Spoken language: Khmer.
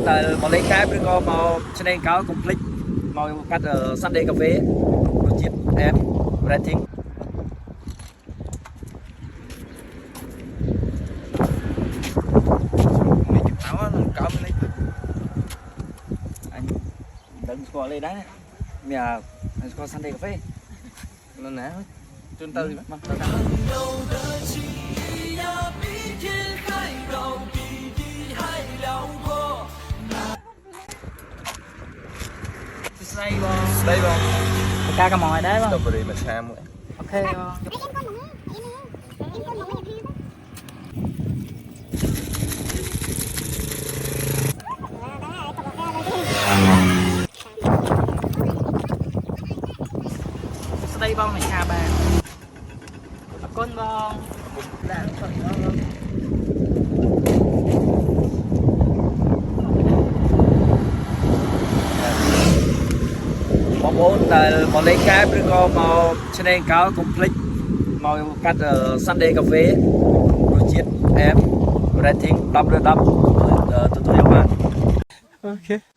ដែលមកលេងកែបឬក៏មកឆ្នេរកោកុំភ្លេចមកកាត់ Sunday Cafe រសជាតិអែម rating នេះជិះអោនឹងកោមនេះអញដឹងស្គាល់លេដែរមានអញស្គាល់ Sunday Cafe នៅណាជូនទៅមកទៅស្ដីបងស្ដីបងកាកំងឲ្យដែរបងទៅបរិមាឆាមួយអូខេបងស្ដីបងមិនឆាបានអរគុណបងដាក់ផឹកបងបងប្អូនដែលមកលេងកែបឬក៏មកឆ្នេរកោកុំភ្លេចមកកាត់ Sunday Cafe រសជាតិអែម rating 10 លើ 10 ទទួលយកបានអូខេ